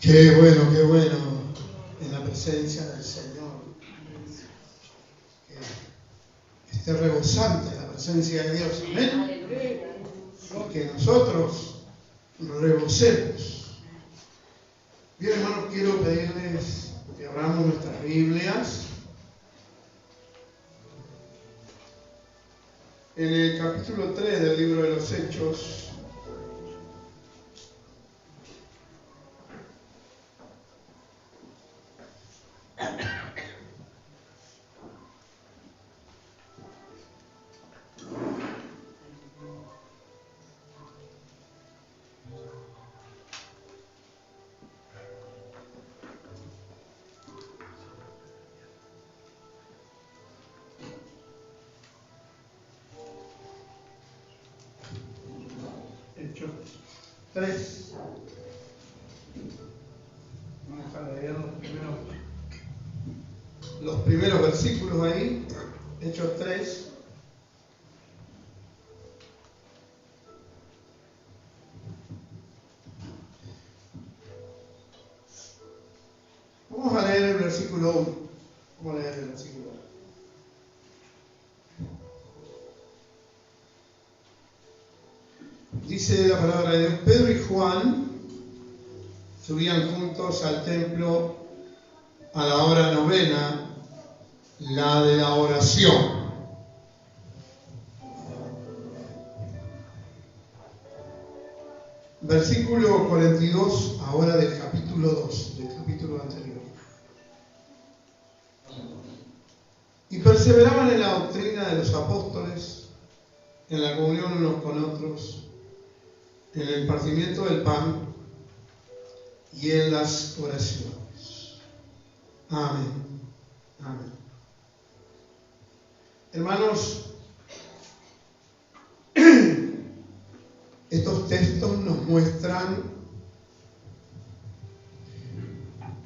Qué bueno en la presencia del Señor. Que esté rebosante la presencia de Dios. Amén. Y que nosotros rebosemos. Bien, hermanos, quiero pedirles que abramos nuestras Biblias en el capítulo 3 del libro de los Hechos. Hechos 3. Vamos a leer los primeros versículos ahí. Hechos 3. Vamos a leer el versículo 1. Vamos a leer el versículo 1. Dice la palabra de Dios: Pedro y Juan subían juntos al templo a la hora novena, la de la oración. Versículo 42, ahora del capítulo 2, del capítulo anterior. Y perseveraban en la doctrina de los apóstoles, en la comunión unos con otros, en el partimiento del pan y en las oraciones. Amén. Amén. Hermanos, estos textos nos muestran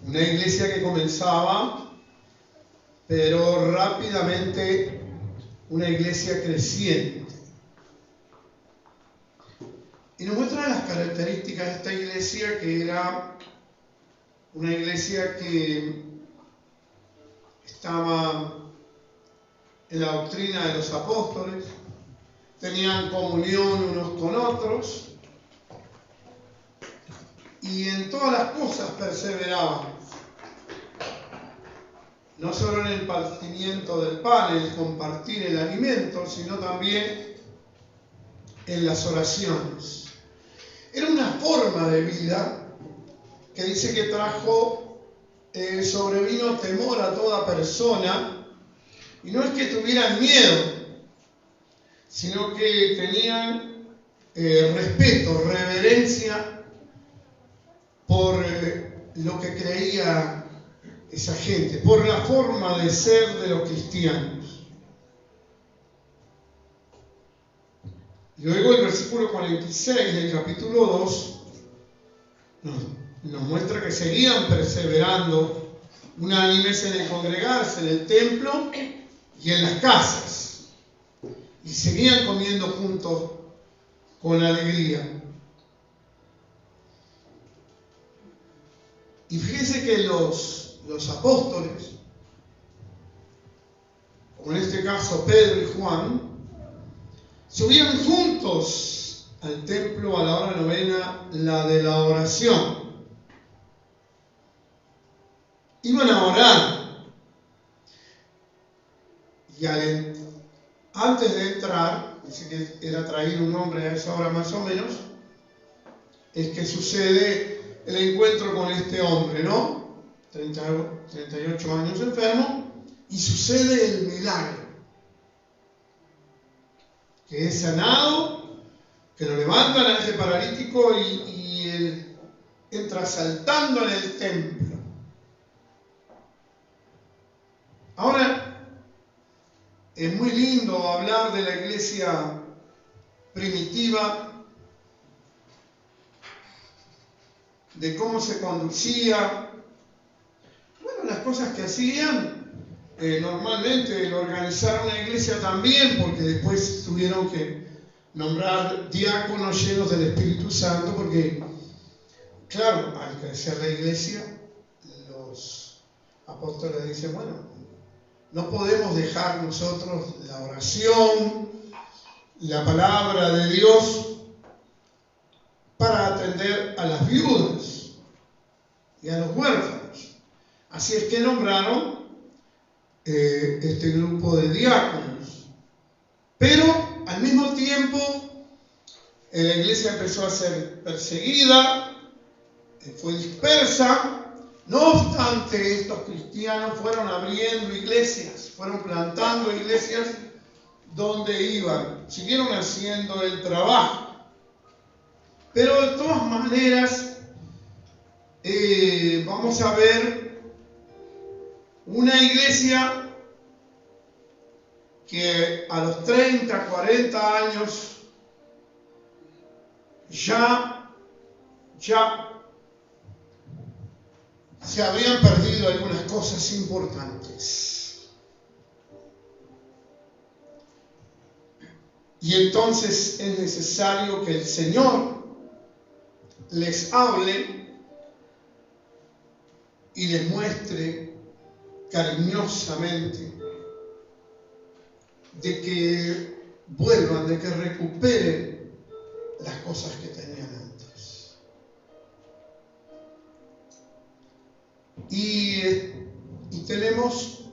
una iglesia que comenzaba, pero rápidamente una iglesia creciente. Y nos muestran las características de esta iglesia, que era una iglesia que estaba en la doctrina de los apóstoles, tenían comunión unos con otros y en todas las cosas perseveraban. No solo en el partimiento del pan, en el compartir el alimento, sino también en las oraciones. Era una forma de vida que dice que sobrevino temor a toda persona, y no es que tuvieran miedo, sino que tenían respeto, reverencia por lo que creía esa gente, por la forma de ser de los cristianos. Luego el versículo 46 del capítulo 2 nos muestra que seguían perseverando unánimes en el congregarse, en el templo y en las casas, y seguían comiendo juntos con alegría. Y fíjense que los apóstoles, como en este caso Pedro y Juan, subían juntos al templo a la hora novena, la de la oración. Iban a orar. Y antes de entrar, dice que era traído un hombre a esa hora más o menos, es que sucede el encuentro con este hombre, ¿no? 38 años enfermo, y sucede el milagro. Que es sanado, que lo levantan a ese paralítico y él entra saltando en el templo. Ahora, es muy lindo hablar de la iglesia primitiva, de cómo se conducía, bueno, las cosas que hacían. Normalmente el organizar una iglesia también, porque después tuvieron que nombrar diáconos llenos del Espíritu Santo, porque claro, al crecer la iglesia, los apóstoles dicen, bueno, no podemos dejar nosotros la oración, la palabra de Dios, para atender a las viudas y a los huérfanos. Así es que nombraron este grupo de diáconos. Pero al mismo tiempo la iglesia empezó a ser perseguida, fue dispersa. No obstante, estos cristianos fueron abriendo iglesias, fueron plantando iglesias donde iban, siguieron haciendo el trabajo. Pero de todas maneras, vamos a ver una iglesia que a los 30, 40 años ya se habían perdido algunas cosas importantes. Y entonces es necesario que el Señor les hable y les muestre cariñosamente de que vuelvan, de que recuperen las cosas que tenían antes. Y tenemos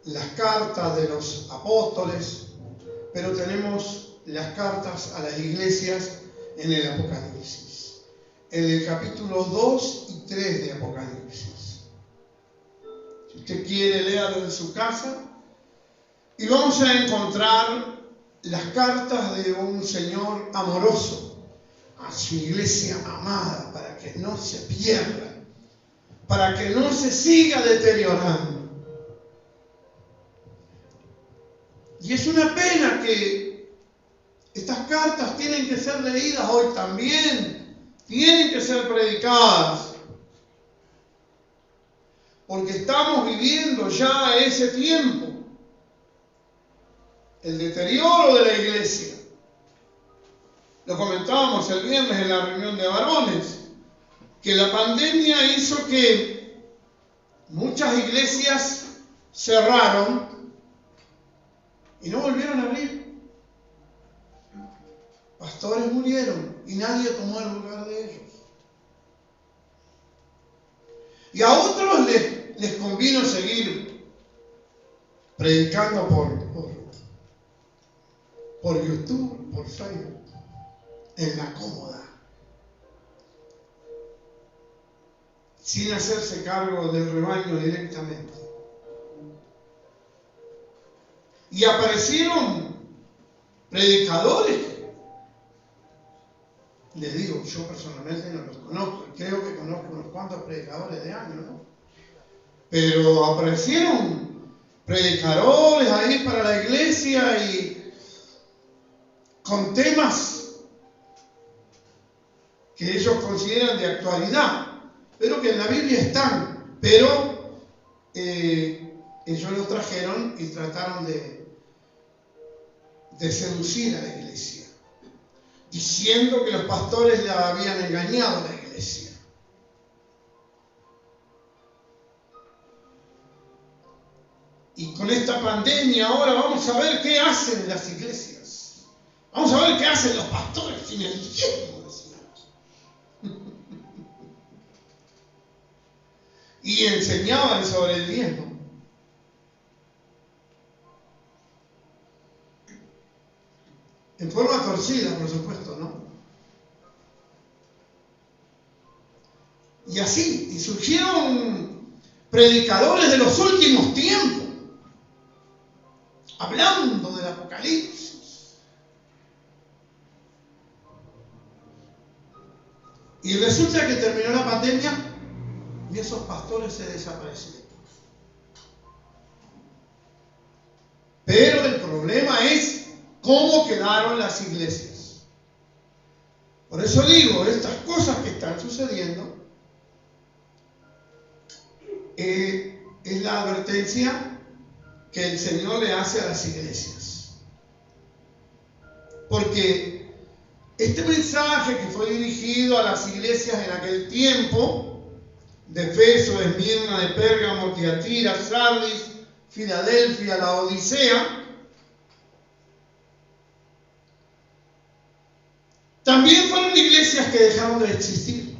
las cartas de los apóstoles, pero tenemos las cartas a las iglesias en el Apocalipsis. En el capítulo 2 y 3 de Apocalipsis. Si usted quiere, léalo en su casa. Y vamos a encontrar las cartas de un Señor amoroso a su iglesia amada, para que no se pierda, para que no se siga deteriorando. Y es una pena que estas cartas tienen que ser leídas hoy también. Tienen que ser predicadas, porque estamos viviendo ya ese tiempo, el deterioro de la iglesia. Lo comentábamos el viernes en la reunión de varones, que la pandemia hizo que muchas iglesias cerraron y no volvieron a abrir. Pastores murieron y nadie tomó el lugar de ellos. Y a otros les convino seguir predicando por YouTube, por Facebook, en la cómoda, sin hacerse cargo del rebaño directamente. Y aparecieron predicadores. Les digo, yo personalmente no los conozco, y creo que conozco unos cuantos predicadores de años, ¿no? Pero aparecieron predicadores ahí para la iglesia y con temas que ellos consideran de actualidad, pero que en la Biblia están, pero ellos los trajeron y trataron de seducir a la iglesia, diciendo que los pastores la habían engañado a la iglesia. Y con esta pandemia ahora vamos a ver qué hacen las iglesias. Vamos a ver qué hacen los pastores sin el diezmo, decíamos. Y enseñaban sobre el diezmo. En forma torcida, por supuesto, ¿no? Y así, y surgieron predicadores de los últimos tiempos, hablando del Apocalipsis. Y resulta que terminó la pandemia y esos pastores se desaparecieron. Pero el problema es cómo quedaron las iglesias. Por eso digo, estas cosas que están sucediendo es la advertencia que el Señor le hace a las iglesias. Porque Este mensaje que fue dirigido a las iglesias en aquel tiempo, de Efeso, de Esmirna, de Pérgamo, Tiatira, Sardis, Filadelfia, Laodicea, también fueron iglesias que dejaron de existir.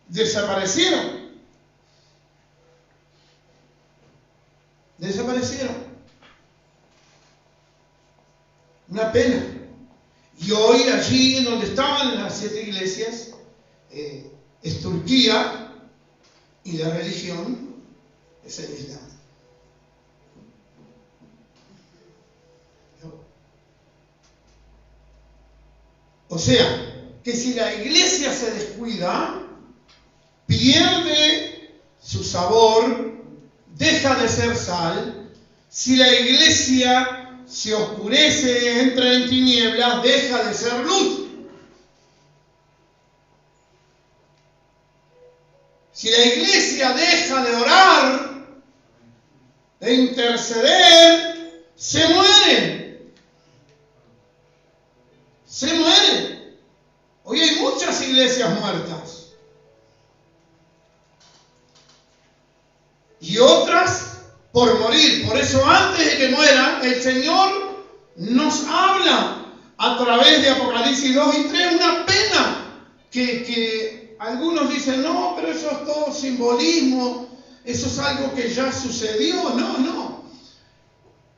Desaparecieron. Una pena. Y hoy allí en donde estaban las 7 iglesias, es Turquía, y la religión es el Islam. O sea, que si la iglesia se descuida, pierde su sabor, deja de ser sal. Si la iglesia se oscurece, entra en tinieblas, deja de ser luz. Si la iglesia deja de orar, de interceder, se muere. Se muere. Hoy hay muchas iglesias muertas. Y otras por morir. Por eso antes de que mueran, el Señor nos habla a través de Apocalipsis 2 y 3. Una pena que algunos dicen, no, pero eso es todo simbolismo, eso es algo que ya sucedió. No.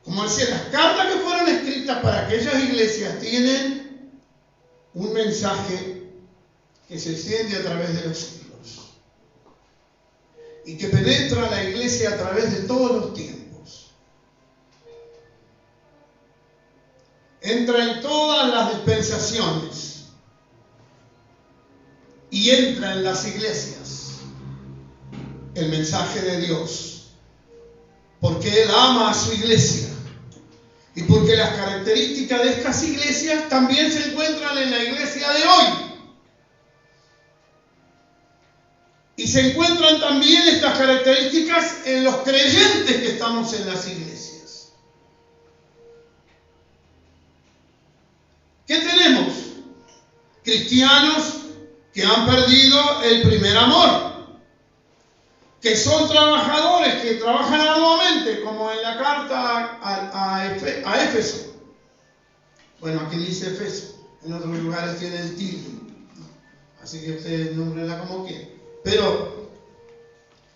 Como decía, las cartas que fueron escritas para aquellas iglesias tienen un mensaje que se extiende a través de los siglos y que penetra a la iglesia a través de todos los tiempos. Entra en todas las dispensaciones y entra en las iglesias el mensaje de Dios, porque Él ama a su iglesia y porque las características de estas iglesias también se encuentran en la iglesia de hoy. Y se encuentran también estas características en los creyentes que estamos en las iglesias. ¿Qué tenemos? Cristianos que han perdido el primer amor, que son trabajadores, que trabajan arduamente, como en la carta a Éfeso. Bueno, aquí dice Efeso, en otros lugares tiene el título, así que ustedes nómbrenla como quieran. Pero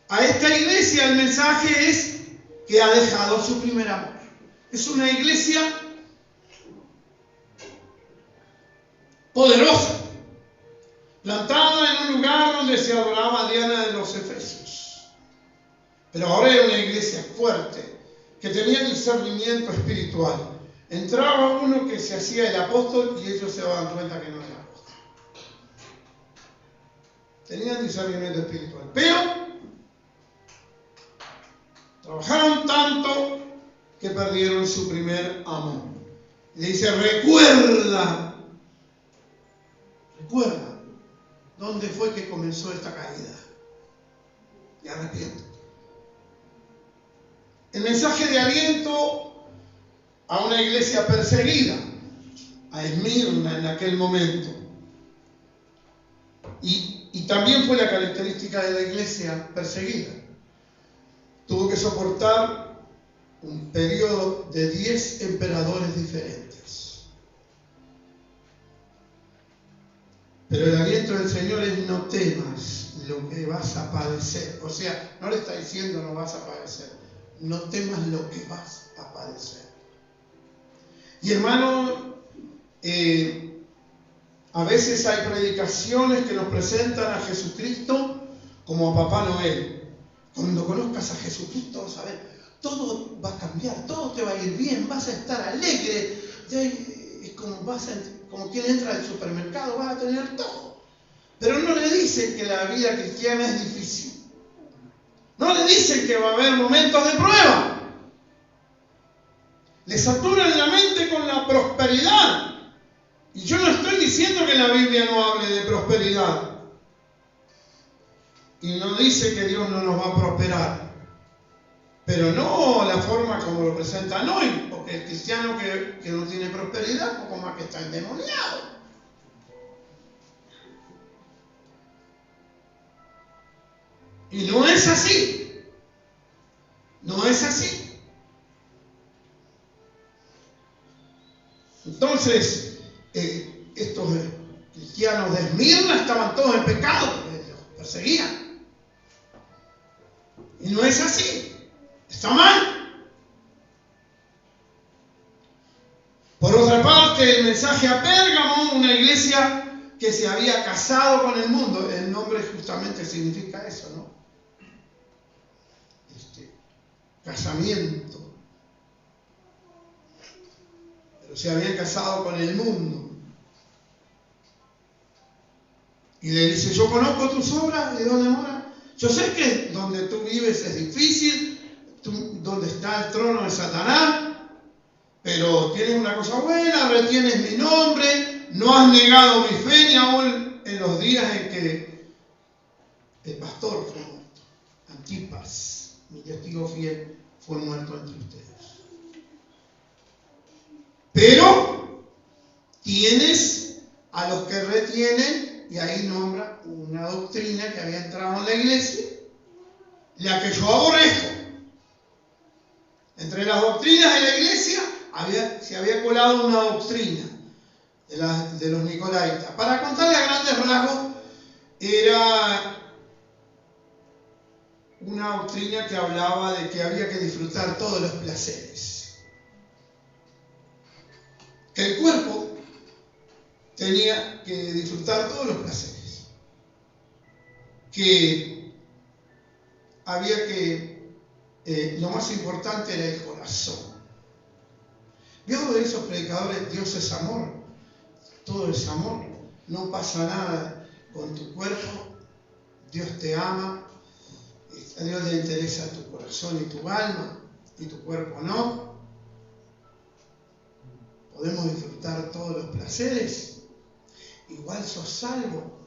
a esta iglesia el mensaje es que ha dejado su primer amor. Es una iglesia poderosa, plantada en un lugar donde se adoraba a Diana de los Efesios. Pero ahora era una iglesia fuerte, que tenía discernimiento espiritual. Entraba uno que se hacía el apóstol y ellos se daban cuenta que no era apóstol. Tenían discernimiento espiritual. Pero trabajaron tanto que perdieron su primer amor. Y le dice, recuerda, ¿dónde fue que comenzó esta caída? Y arrepiéntete. El mensaje de aliento a una iglesia perseguida, a Esmirna en aquel momento. Y también fue la característica de la iglesia perseguida. Tuvo que soportar un periodo de 10 emperadores diferentes. Pero el aliento del Señor es no temas lo que vas a padecer. O sea, no le está diciendo no vas a padecer. No temas lo que vas a padecer. Y hermano, a veces hay predicaciones que nos presentan a Jesucristo como a Papá Noel. Cuando conozcas a Jesucristo vas a ver, todo va a cambiar, todo te va a ir bien, vas a estar alegre. Es como quien entra al supermercado, vas a tener todo. Pero no le dicen que la vida cristiana es difícil. No le dicen que va a haber momentos de prueba. Le saturan la mente con la prosperidad. Y yo no estoy diciendo que la Biblia no hable de prosperidad. Y no dice que Dios no nos va a prosperar. pero no la forma como lo presentan hoy, porque el cristiano que no tiene prosperidad, poco más que está endemoniado. Y no es así. No es así. Entonces, estos cristianos de Esmirna estaban todos en pecado, porque los perseguían. Y no es así. Está mal. Por otra parte, el mensaje a Pérgamo, una iglesia que se había casado con el mundo. El nombre justamente significa eso, ¿no? Casamiento. Pero se habían casado con el mundo. Y le dice, yo conozco tus obras, ¿de dónde moras? Yo sé que donde tú vives es difícil, donde está el trono de Satanás, pero tienes una cosa buena, retienes mi nombre, no has negado mi fe ni aún en los días en que el pastor fue muerto. Antipas, mi testigo fiel, fue muerto entre ustedes. Pero tienes a los que retienen, y ahí nombra una doctrina que había entrado en la iglesia, la que yo aborrezco. Entre las doctrinas de la iglesia se había colado una doctrina de los nicolaitas. Para contarle a grandes rasgos, era una doctrina que hablaba de que había que disfrutar todos los placeres. Que el cuerpo tenía que disfrutar todos los placeres. Que había que, lo más importante era el corazón. ¿Vio de esos predicadores? Dios es amor, todo es amor, no pasa nada con tu cuerpo, Dios te ama, a Dios le interesa tu corazón y tu alma, y tu cuerpo no. Podemos disfrutar todos los placeres, igual sos salvo.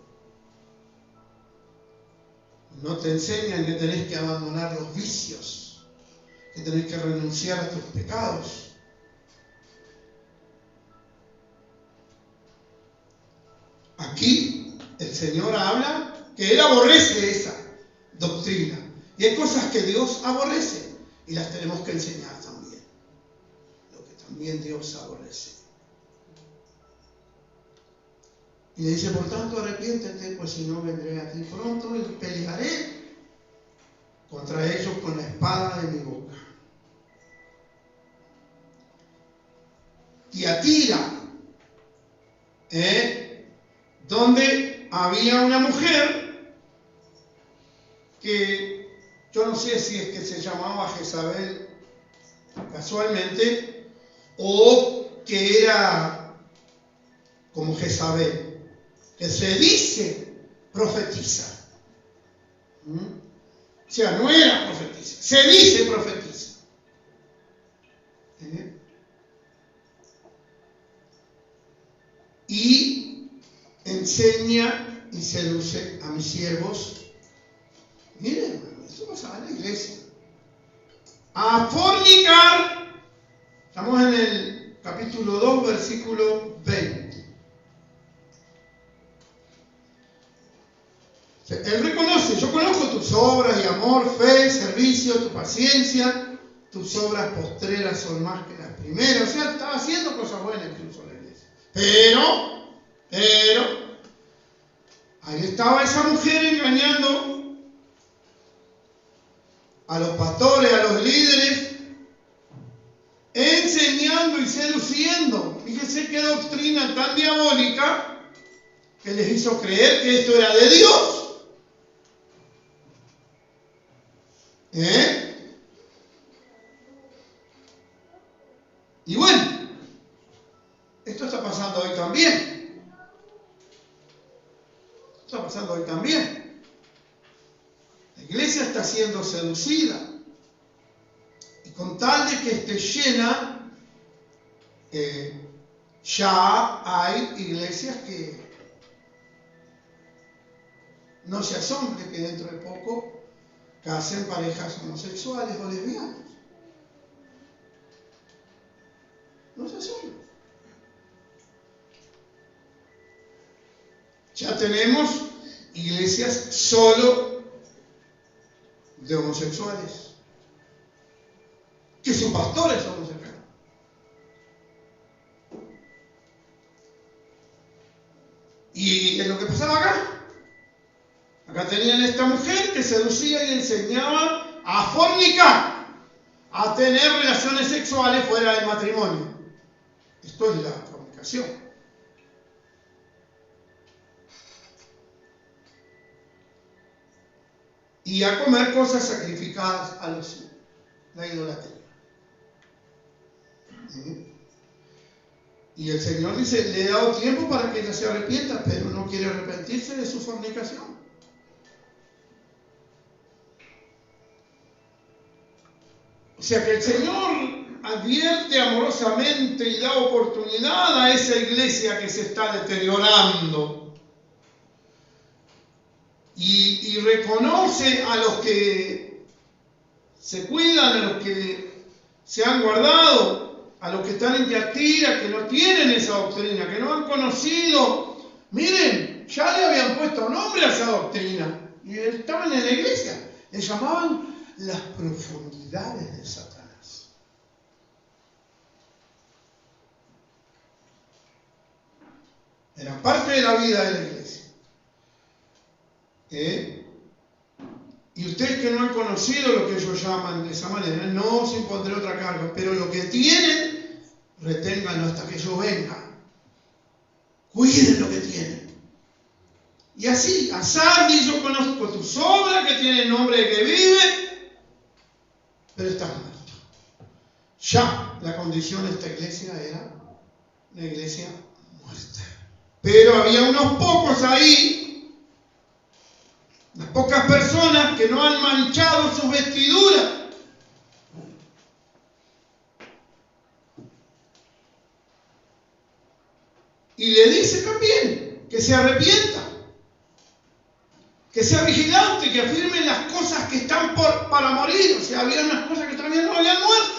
No te enseñan que tenés que abandonar los vicios, que tenés que renunciar a tus pecados. Aquí el Señor habla que Él aborrece esa doctrina. Y hay cosas que Dios aborrece y las tenemos que enseñar también. Lo que también Dios aborrece. Y le dice, por tanto, arrepiéntete, pues si no vendré a ti pronto y pelearé contra ellos con la espada de mi boca. Tiatira, donde había una mujer que yo no sé si es que se llamaba Jezabel casualmente o que era como Jezabel, que se dice profetiza. O sea, no era profetiza, se dice profetiza. Y enseña y seduce a mis siervos. Miren, hermano, esto pasaba en la iglesia. A fornicar. Estamos en el capítulo 2, versículo 20. Él reconoce, yo conozco tus obras y amor, fe, servicio, tu paciencia, tus obras postreras son más que las primeras. O sea, estaba haciendo cosas buenas incluso en la iglesia. Pero, ahí estaba esa mujer engañando a los pastores, a los líderes, enseñando y seduciendo. Fíjense qué doctrina tan diabólica que les hizo creer que esto era de Dios. Y bueno, esto está pasando hoy también. Está pasando hoy también. La iglesia está siendo seducida. Y con tal de que esté llena, ya hay iglesias que no se asombre que dentro de poco casen parejas homosexuales o lesbianas. No se solo. Ya tenemos iglesias solo de homosexuales, que sus pastores son homosexuales. Y es lo que pasaba acá. Acá tenían esta mujer que seducía y enseñaba a fornicar, a tener relaciones sexuales fuera del matrimonio. Esto es la fornicación. Y a comer cosas sacrificadas a los ídolos, la idolatría. Y el Señor dice, le he dado tiempo para que ella se arrepienta, pero no quiere arrepentirse de su fornicación. O sea que el Señor advierte amorosamente y da oportunidad a esa iglesia que se está deteriorando. Y reconoce a los que se cuidan, a los que se han guardado, a los que están en Tiatira, que no tienen esa doctrina, que no han conocido. Miren, ya le habían puesto nombre a esa doctrina y estaban en la iglesia. Le llamaban las profundidades de Satanás. Eran parte de la vida de la iglesia. Y ustedes que no han conocido lo que ellos llaman de esa manera, no os impondré otra carga, pero lo que tienen, reténganlo hasta que yo venga. Cuiden lo que tienen. Y así, a Sardis yo conozco tus obras, que tiene el nombre de que vive, pero estás muerto. Ya la condición de esta iglesia era una iglesia muerta. Pero había unos pocos ahí, unas pocas personas que no han manchado sus vestiduras. Y le dice también que se arrepienta, que sea vigilante, que afirme las cosas que están para morir. O sea, había unas cosas que todavía no habían muerto.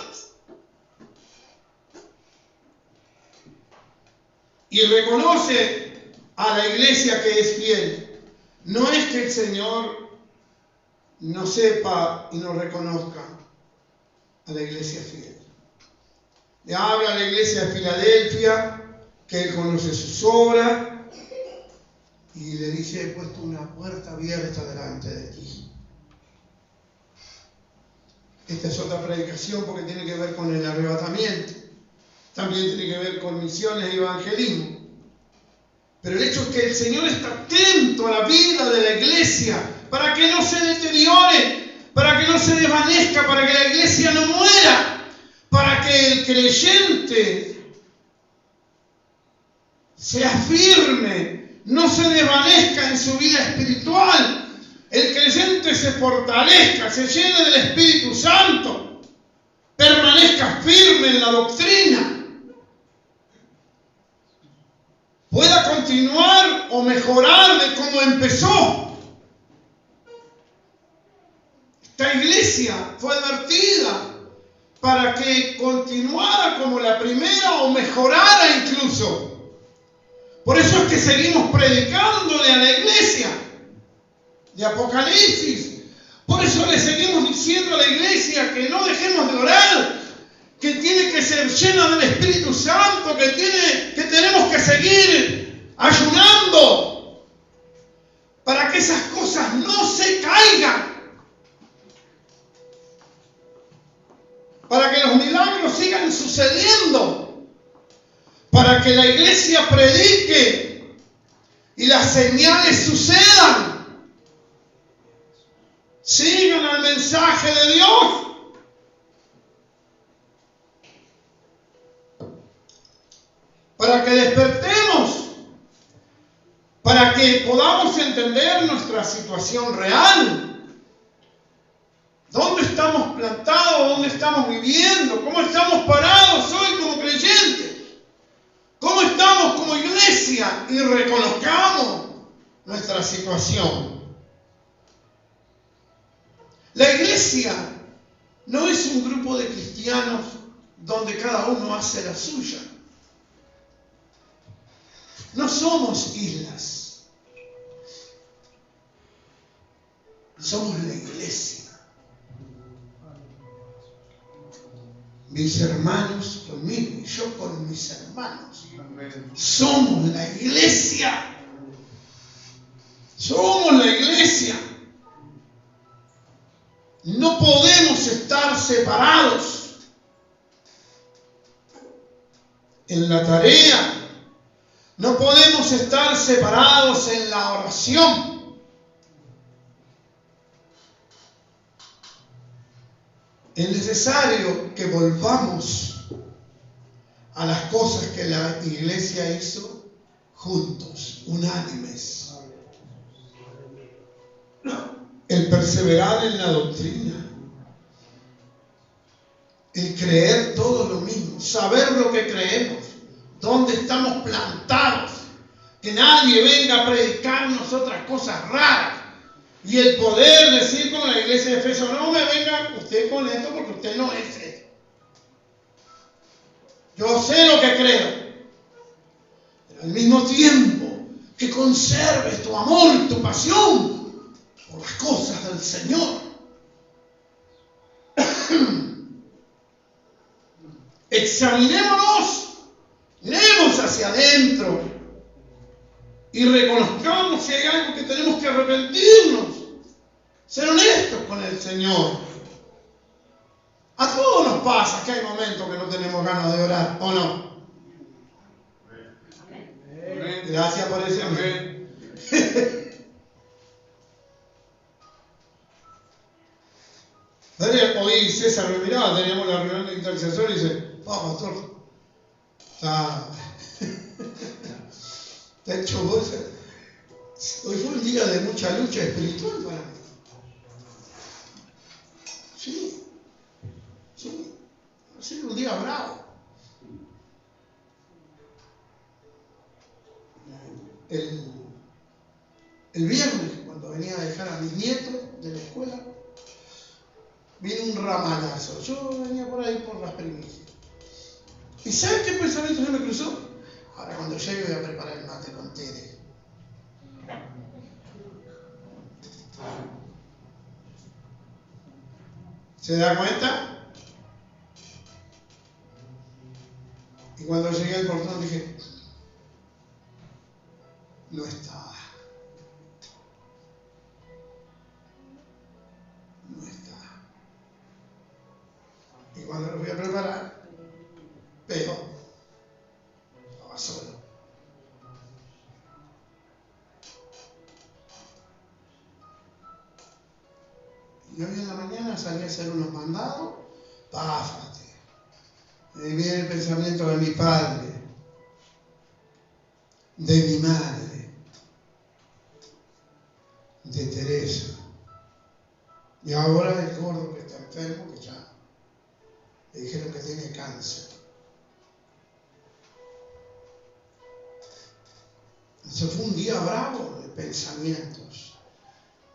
Y reconoce a la iglesia que es fiel. No es que el Señor no sepa y no reconozca a la iglesia fiel. Le habla a la iglesia de Filadelfia, que Él conoce sus obras, y le dice, he puesto una puerta abierta delante de ti. Esta es otra predicación porque tiene que ver con el arrebatamiento. También tiene que ver con misiones y evangelismo. Pero el hecho es que el Señor está atento a la vida de la iglesia para que no se deteriore, para que no se desvanezca, para que la iglesia no muera, para que el creyente sea firme, no se desvanezca en su vida espiritual, el creyente se fortalezca, se llene del Espíritu Santo, permanezca firme en la doctrina, pueda continuar o mejorar de como empezó. Esta iglesia fue advertida para que continuara como la primera o mejorara incluso. Por eso es que seguimos predicándole a la iglesia de Apocalipsis. Por eso le seguimos diciendo a la iglesia que no dejemos de orar, que tiene que ser llena del Espíritu Santo, que tenemos que seguir ayunando para que esas cosas no se caigan, para que los milagros sigan sucediendo, para que la iglesia predique y las señales sucedan, sigan al mensaje de Dios. Para que despertemos, para que podamos entender nuestra situación real. ¿Dónde estamos plantados? ¿Dónde estamos viviendo? ¿Cómo estamos parados hoy como creyentes? ¿Cómo estamos como iglesia? Y reconozcamos nuestra situación. iglesia no es un grupo de cristianos donde cada uno hace la suya. No somos islas. Somos la iglesia. Mis hermanos conmigo y yo con mis hermanos. Somos la iglesia. Somos la iglesia. No podemos estar separados en la tarea. No podemos estar separados en la oración. Es necesario que volvamos a las cosas que la iglesia hizo juntos, unánimes. El perseverar en la doctrina, el creer todo lo mismo, saber lo que creemos, dónde estamos plantados, que nadie venga a predicarnos otras cosas raras. Y el poder decir como la iglesia de Efeso, no me venga usted con esto porque usted no es esto. Yo sé lo que creo. Pero al mismo tiempo que conserves tu amor, tu pasión por las cosas del Señor. Examinémonos, miremos hacia adentro y reconozcamos si hay algo que tenemos que arrepentirnos. Ser honestos con el Señor. A todos nos pasa que hay momentos que no tenemos ganas de orar, ¿o no? Amén. Gracias por ese amén. Hoy César me miraba, teníamos la reunión de intercesor y dice, pastor, está hecho bolsa. Hoy fue un día de mucha lucha espiritual para mí. Sí. Ha sido un día bravo. El viernes, cuando venía a dejar a mis nietos de la escuela, vino un ramalazo. Yo venía por ahí por las primicias. ¿Y sabes qué pensamiento se me cruzó? Ahora cuando llegue voy a preparar el mate con Tere. ¿Se da cuenta? Y cuando llegué al portón dije, no está. No está. Y cuando lo fui a preparar, pero estaba solo. Y hoy en la mañana salí a hacer unos mandados, páfate. Me viene el pensamiento de mi padre, de mi madre, de Teresa. Y ahora del gordo que está enfermo, que ya le dijeron que tiene cáncer. Eso fue un día bravo de pensamientos.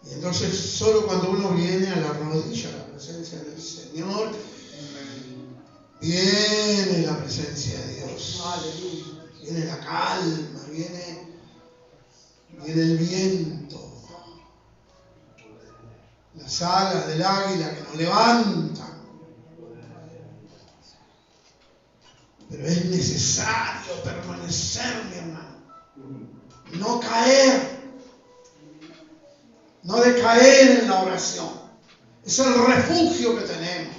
Y entonces solo cuando uno viene a la rodilla, a la presencia del Señor, viene la presencia de Dios. Viene la calma, viene el viento. Las alas del águila que nos levantan. Pero es necesario permanecer, mi hermano. No caer. No decaer en la oración. Es el refugio que tenemos.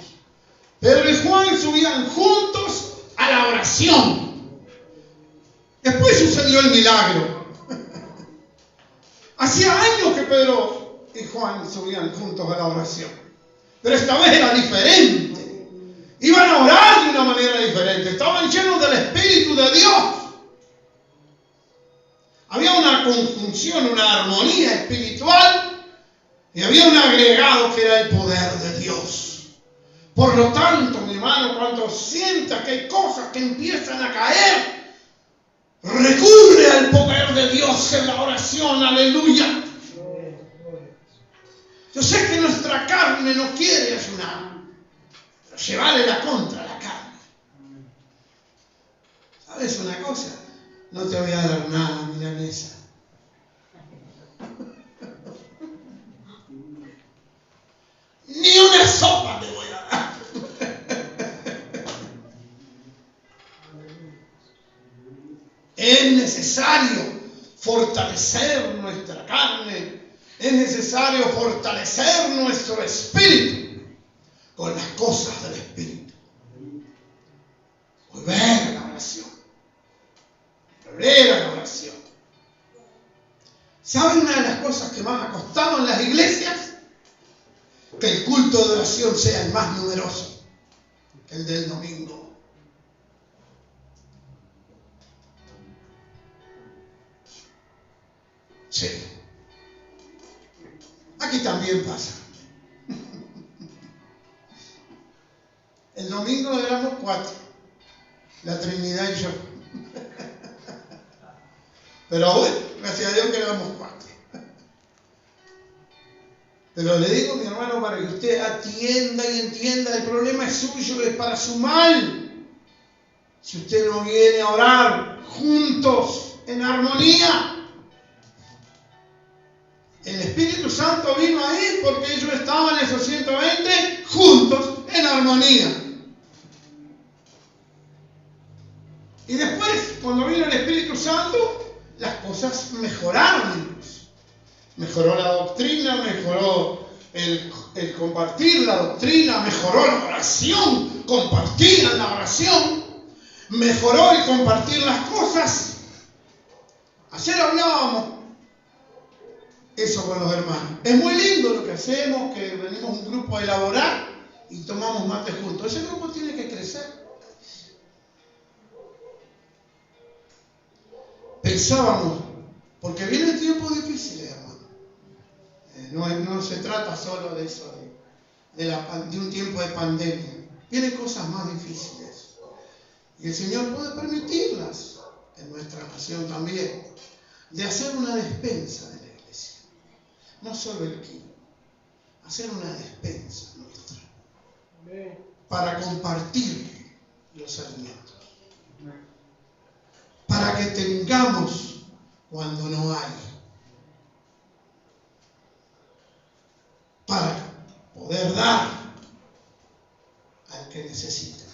Pedro y Juan subían juntos a la oración. Después sucedió el milagro. Hacía años que Pedro y Juan subían juntos a la oración. Pero esta vez era diferente. Iban a orar de una manera diferente. Estaban llenos del Espíritu de Dios. Había una conjunción, una armonía espiritual. Y había un agregado que era el poder de Dios. Por lo tanto, mi hermano, cuando sientas que hay cosas que empiezan a caer, recurre al poder de Dios en la oración. Aleluya. Yo sé que nuestra carne no quiere ayunar, pero llevarle la contra a la carne. ¿Sabes una cosa? No te voy a dar nada, milanesa. Ni una sopa te voy a dar. Es necesario fortalecer nuestra carne. Es necesario fortalecer nuestro espíritu con las cosas del espíritu. Volver a la oración. Volver a la oración. ¿Saben una de las cosas que más ha costado en las iglesias? Que el culto de oración sea el más numeroso que el del domingo. Sí. Aquí también pasa. El domingo éramos 4. La Trinidad y yo. Pero bueno, gracias a Dios que éramos 4. Pero le digo, mi hermano, para que usted atienda y entienda, el problema es suyo, es para su mal. Si usted no viene a orar juntos, en armonía. El Espíritu Santo vino ahí porque ellos estaban esos 120 juntos, en armonía. Y después, cuando vino el Espíritu Santo, las cosas mejoraron. Mejoró la doctrina, mejoró el compartir la doctrina, mejoró la oración, compartían la oración, mejoró el compartir las cosas. Ayer hablábamos eso con los hermanos. Es muy lindo lo que hacemos, que venimos un grupo a elaborar y tomamos mate juntos. Ese grupo tiene que crecer. Pensábamos, porque vienen tiempos difíciles, hermano. No se trata solo de eso, de un tiempo de pandemia. Vienen cosas más difíciles. Y el Señor puede permitirlas en nuestra nación también. De hacer una despensa de la iglesia. No solo el kilo. Hacer una despensa nuestra. Para compartir los alimentos. Para que tengamos cuando no hay. Para poder dar al que necesita.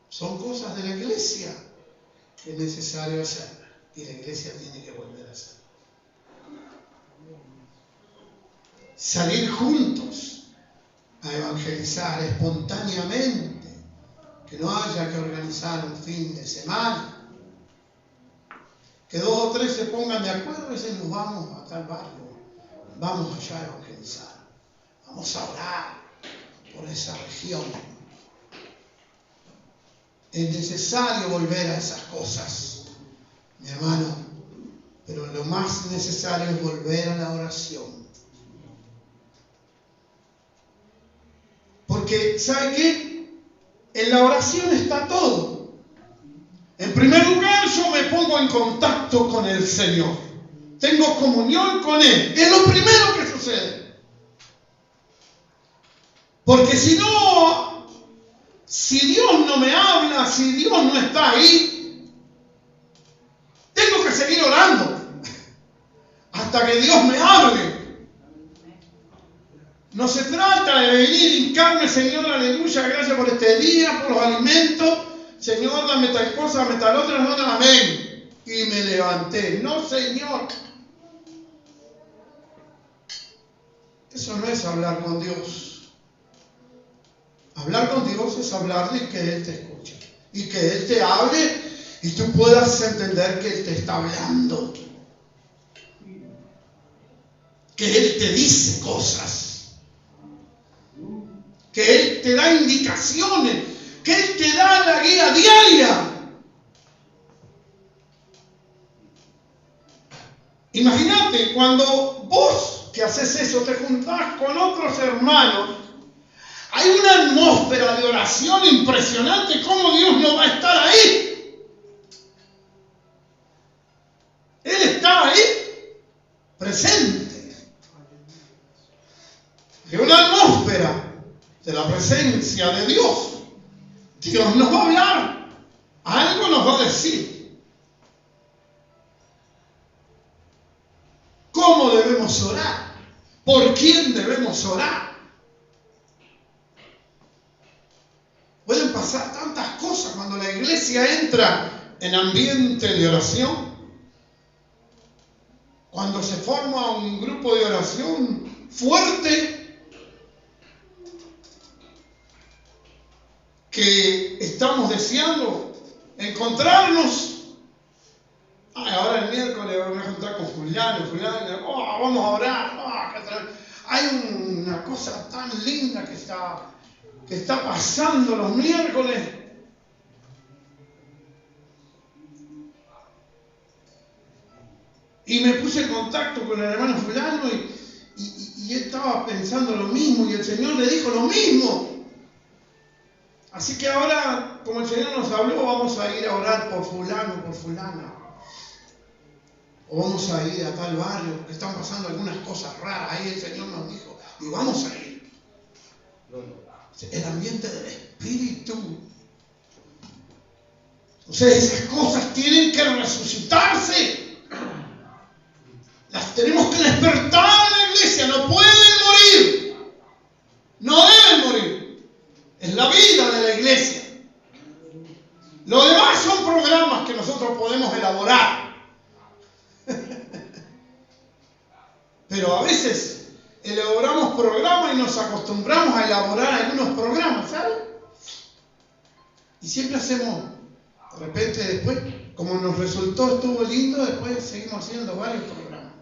Son cosas de la iglesia que es necesario hacer. Y la iglesia tiene que volver a hacer. Salir juntos a evangelizar espontáneamente. Que no haya que organizar un fin de semana. Que 2 o 3 se pongan de acuerdo y dicen, nos vamos a tal barrio. Vamos allá a evangelizar. Vamos a orar por esa región. Es necesario volver a esas cosas, mi hermano. Pero lo más necesario es volver a la oración. Porque, ¿sabe qué? En la oración está todo. En primer lugar, yo me pongo en contacto con el Señor. Tengo comunión con Él. Es lo primero que sucede. Porque si no, si Dios no me habla, si Dios no está ahí, tengo que seguir orando hasta que Dios me hable. No se trata de venir, hincarme, Señor, aleluya, gracias por este día, por los alimentos. Señor, dame tal cosa, dame tal otra, no, amén. Y me levanté. No, Señor. Eso no es hablar con Dios. Hablar con Dios es hablarle y que Él te escuche. Y que Él te hable y tú puedas entender que Él te está hablando. Que Él te dice cosas. Que Él te da indicaciones. Que Él te da la guía diaria. Imagínate cuando vos que haces eso te juntás con otros hermanos. Hay una atmósfera de oración impresionante. ¿Cómo Dios no va a estar ahí? Él está ahí, presente. de una atmósfera de la presencia de Dios. Dios nos va a hablar, algo nos va a decir. ¿Cómo debemos orar? ¿Por quién debemos orar? Pueden pasar tantas cosas cuando la iglesia entra en ambiente de oración. Cuando se forma un grupo de oración fuerte, que estamos deseando encontrarnos. Ahora el miércoles vamos a juntar con fulano, vamos a orar. Hay una cosa tan linda que está pasando los miércoles. Y me puse en contacto con el hermano fulano y él estaba pensando lo mismo y el Señor le dijo lo mismo. Así que ahora, como el Señor nos habló, vamos a ir a orar por fulano, por fulana. O vamos a ir a tal barrio, porque están pasando algunas cosas raras. Ahí el Señor nos dijo, y vamos a ir. El ambiente del Espíritu. O sea, esas cosas tienen que resucitarse. Las tenemos que despertar en la iglesia. No pueden morir. No deben morir. Es la vida de la iglesia. Lo demás son programas que nosotros podemos elaborar. Pero a veces elaboramos programas y nos acostumbramos a elaborar algunos programas, ¿sabes? Y siempre hacemos, de repente después, como nos resultó, estuvo lindo, después seguimos haciendo varios programas.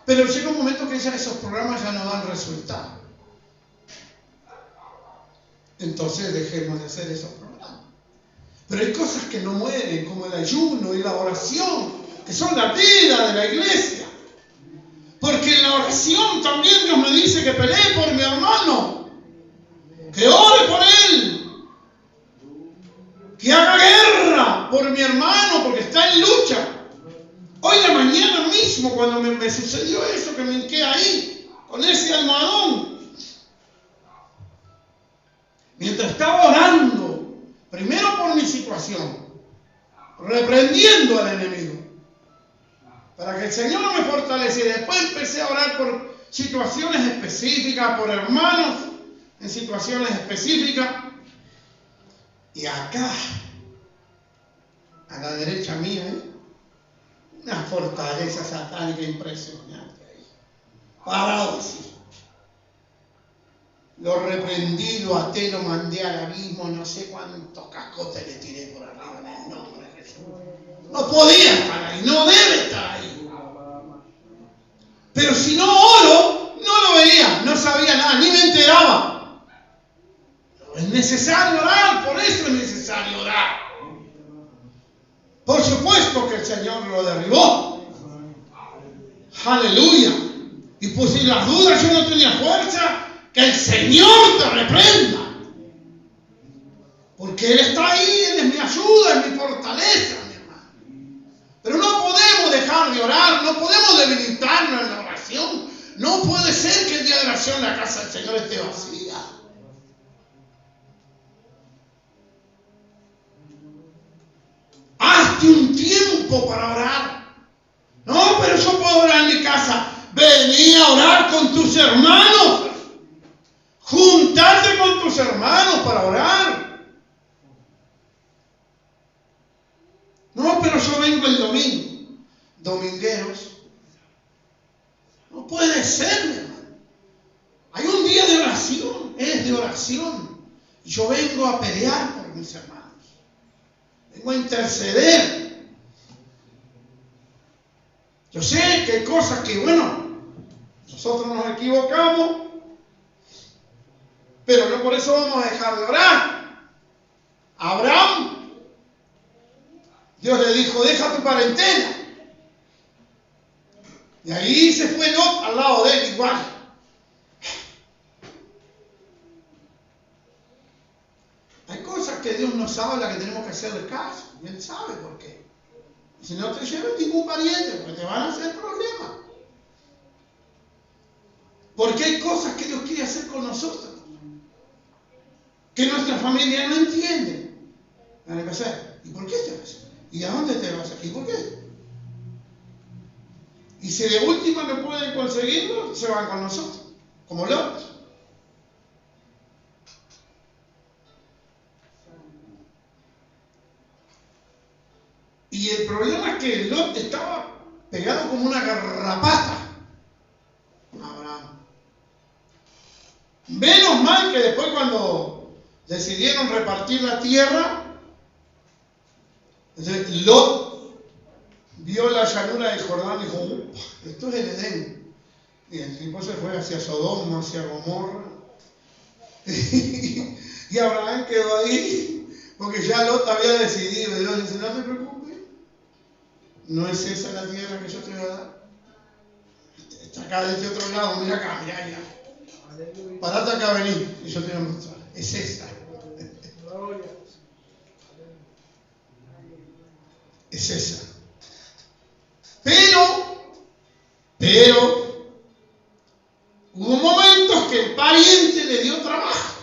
Pero llega un momento que ya esos programas ya no dan resultado. Entonces dejemos de hacer esos programas. Pero hay cosas que no mueren, como el ayuno y la oración, que son la vida de la iglesia. Porque en la oración también Dios me dice que pelee por mi hermano, que ore por él, que haga guerra por mi hermano porque está en lucha. Hoy la mañana mismo, cuando me sucedió eso, que me hinqué ahí, con ese almohadón, mientras estaba orando, primero por mi situación, reprendiendo al enemigo, para que el Señor me fortaleciera. Después empecé a orar por situaciones específicas, por hermanos en situaciones específicas. Y acá, a la derecha mía, una fortaleza satánica impresionante ahí. Parado así. Lo reprendí, lo até, lo mandé al abismo, no sé cuántos cascotes le tiré por arriba en el nombre de Jesús. No podía estar ahí, no debe estar ahí. Pero si no oro, no lo veía, no sabía nada, ni me enteraba. Es necesario orar, por eso es necesario orar. Por supuesto que el Señor lo derribó. Aleluya. Y pues si las dudas yo no tenía fuerza, que el Señor te reprenda. Porque Él está ahí, Él es mi ayuda, es mi fortaleza, mi hermano. Pero no podemos dejar de orar, no podemos debilitarnos en la oración. No puede ser que el día de oración la casa del Señor esté vacía. Hazte un tiempo para orar. No, pero yo puedo orar en mi casa. Vení a orar con tus hermanos. Juntarte con tus hermanos para orar. No, pero yo vengo el domingo. Domingueros. No puede ser, mi hermano. Hay un día de oración. Es de oración. Y yo vengo a pelear por mis hermanos. Vengo a interceder. Yo sé que hay cosas que, nosotros nos equivocamos. Pero no por eso vamos a dejar de orar. A Abraham, Dios le dijo, deja tu parentela. Y ahí se fue Lot al lado de él igual. Hay cosas que Dios nos habla que tenemos que hacerle caso. Y Él sabe por qué. Si no te lleves ningún pariente, porque te van a hacer problemas. Porque hay cosas que Dios quiere hacer con nosotros, que nuestra familia no entiende. Van a empezar, ¿y por qué te vas? ¿Y a dónde te vas? ¿Y por qué? Y si de última no pueden conseguirlo, se van con nosotros, como Lot. Y el problema es que Lot estaba pegado como una garrapata a Abraham. Menos mal que después, cuando decidieron repartir la tierra, Lot vio la llanura del Jordán y dijo, esto es el Edén. Y el tipo se fue hacia Sodoma, hacia Gomorra. Y Abraham quedó ahí, porque ya Lot había decidido. Y Dios dice, no te preocupes, no es esa la tierra que yo te voy a dar. Está acá de este otro lado, mira acá, mira allá. Parate acá, vení, y yo te voy a mostrar. Es esa. Es esa. Pero, hubo momentos que el pariente le dio trabajo.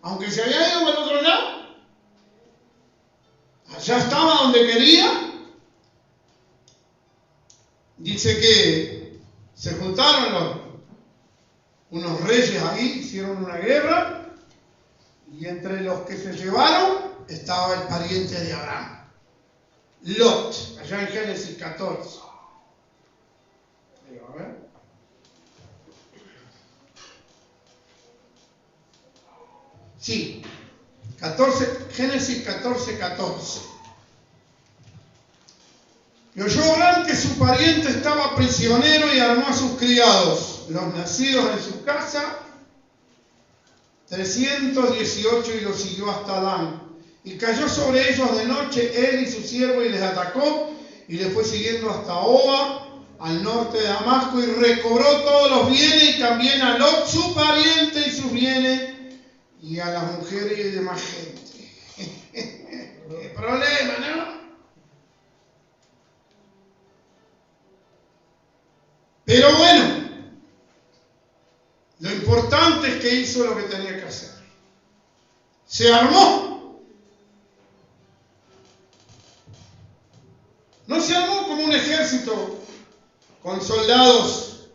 Aunque se había ido por otro lado, allá estaba donde quería. Dice que se juntaron unos reyes ahí, hicieron una guerra, y entre los que se llevaron estaba el pariente de Abraham, Lot, allá en Génesis 14. A ver. Sí, 14, Génesis 14, 14. Y oyó Abraham que su pariente estaba prisionero y armó a sus criados, los nacidos en su casa, 318, y los siguió hasta Dan. Y cayó sobre ellos de noche él y su siervo y les atacó, y les fue siguiendo hasta Oba, al norte de Damasco, y recobró todos los bienes, y también a Lot, su pariente, y sus bienes, y a las mujeres y demás gente. ¿Qué problema, no? Pero bueno, lo importante es que hizo lo que tenía que hacer. Se armó. No se armó como un ejército con soldados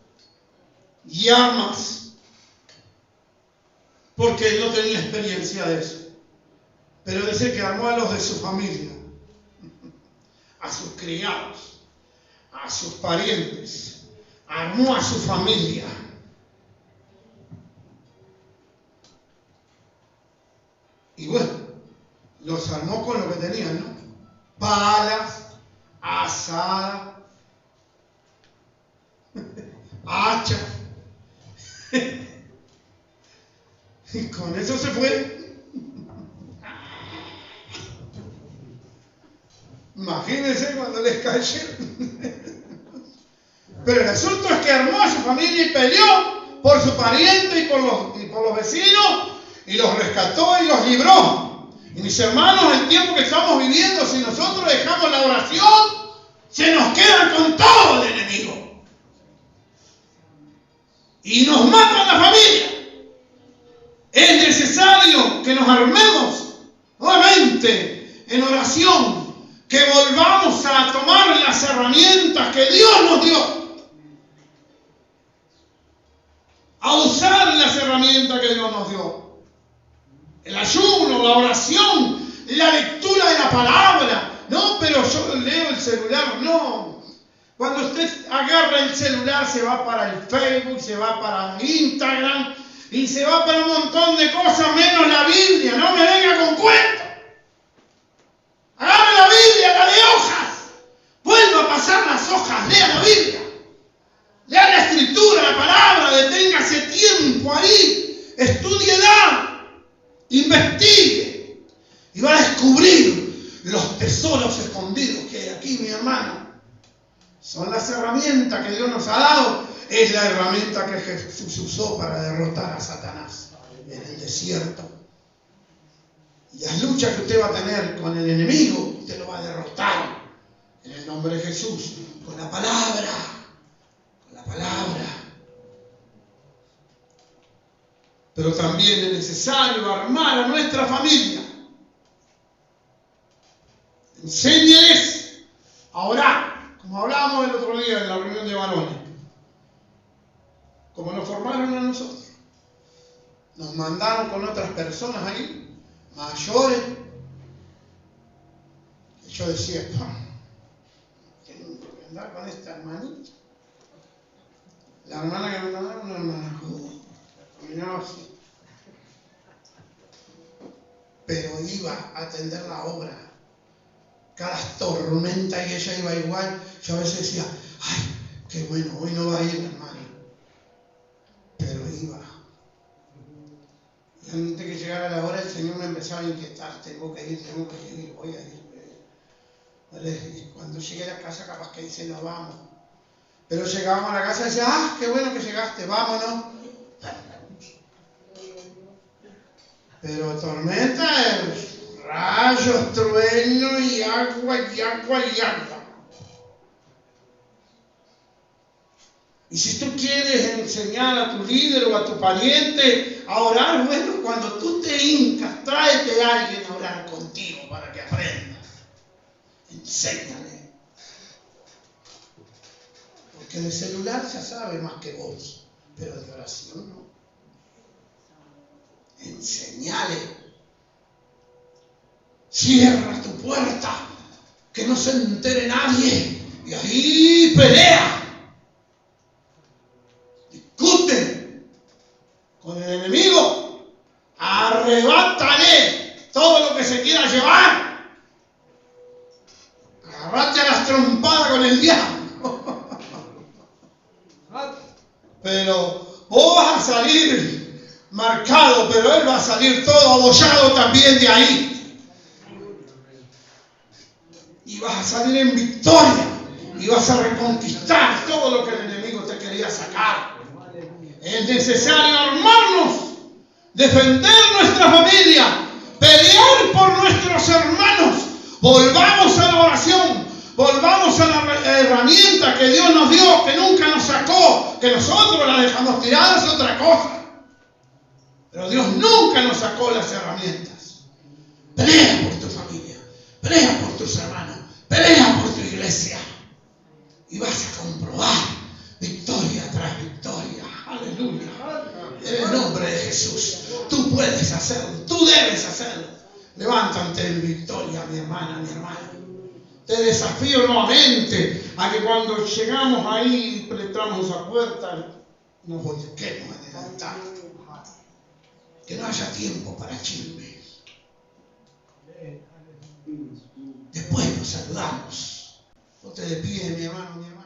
y armas, porque él no tenía experiencia de eso. Pero dice que armó a los de su familia, a sus criados, a sus parientes. Armó a su familia. Y bueno, los armó con lo que tenían, ¿no? Palas, asada, hacha. Y con eso se fue. Imagínense cuando les cayeron. Pero el asunto es que armó a su familia y peleó por su pariente y por los vecinos, y los rescató y los libró. Y mis hermanos, el tiempo que estamos viviendo, si nosotros dejamos la oración, se nos queda con todo el enemigo. Y nos matan la familia. Es necesario que nos armemos nuevamente en oración, que volvamos a tomar las herramientas que Dios nos dio, a usar las herramientas que Dios nos dio. El ayuno, la oración, la lectura de la palabra. No, pero yo leo el celular. No. Cuando usted agarra el celular, se va para el Facebook, se va para Instagram y se va para un montón de cosas menos la Biblia. No me venga con cuentos. Agarre la Biblia, la de hojas. Vuelva a pasar las hojas, lea la Biblia. Lea la escritura, la palabra, deténgase tiempo ahí, estúdiela, investigue y va a descubrir los tesoros escondidos que hay aquí, mi hermano. Son las herramientas que Dios nos ha dado. Es la herramienta que Jesús usó para derrotar a Satanás en el desierto. Y las luchas que usted va a tener con el enemigo, usted lo va a derrotar en el nombre de Jesús, con la palabra. La palabra. Pero también es necesario armar a nuestra familia. Enséñeles a orar, como hablábamos el otro día en la reunión de varones, como nos formaron a nosotros. Nos mandaron con otras personas ahí, mayores. Y yo decía, tengo que andar con esta hermanita. La hermana que me mandaron, una hermana justa, caminaba así. Pero iba a atender la obra. Cada tormenta y ella iba igual. Yo a veces decía, ay, qué bueno, hoy no va a ir la hermana. Pero iba. Y antes que llegara la hora, el Señor me empezaba a inquietar, tengo que ir, voy a ir. ¿Vale? Y cuando llegué a la casa, capaz que dice, no vamos. Pero llegábamos a la casa y decía, qué bueno que llegaste, vámonos. Pero tormenta es rayos, trueno y agua, y agua, y agua. Y si tú quieres enseñar a tu líder o a tu pariente a orar, bueno, cuando tú te hincas, tráete a alguien a orar contigo para que aprendas. Enséñale. Porque de celular ya sabe más que vos, pero de oración no. Enseñale. Cierra tu puerta, que no se entere nadie, y ahí pelea. Discute con el enemigo, arrebátale todo lo que se quiera llevar. Agarrate a las trompadas con el diablo. Pero vos vas a salir marcado, pero él va a salir todo abollado también de ahí. Y vas a salir en victoria. Y vas a reconquistar todo lo que el enemigo te quería sacar. Es necesario armarnos, defender nuestra familia, pelear por nuestros hermanos. Volvamos a la oración, volvamos a la herramienta que Dios nos dio, que nunca nos sacó, que nosotros la dejamos tirada, es otra cosa. Pero Dios nunca nos sacó las herramientas. Pelea por tu familia, pelea por tus hermanos, pelea por tu iglesia. Y vas a comprobar victoria tras victoria. Aleluya. En el nombre de Jesús. Tú puedes hacerlo, tú debes hacerlo. Levántate en victoria, mi hermana, mi hermano. Te desafío nuevamente a que cuando llegamos ahí, penetramos esa puerta, nos volquemos en el altar. Que no haya tiempo para chismes. Después nos saludamos. Ponte de pie, mi hermano, mi hermana.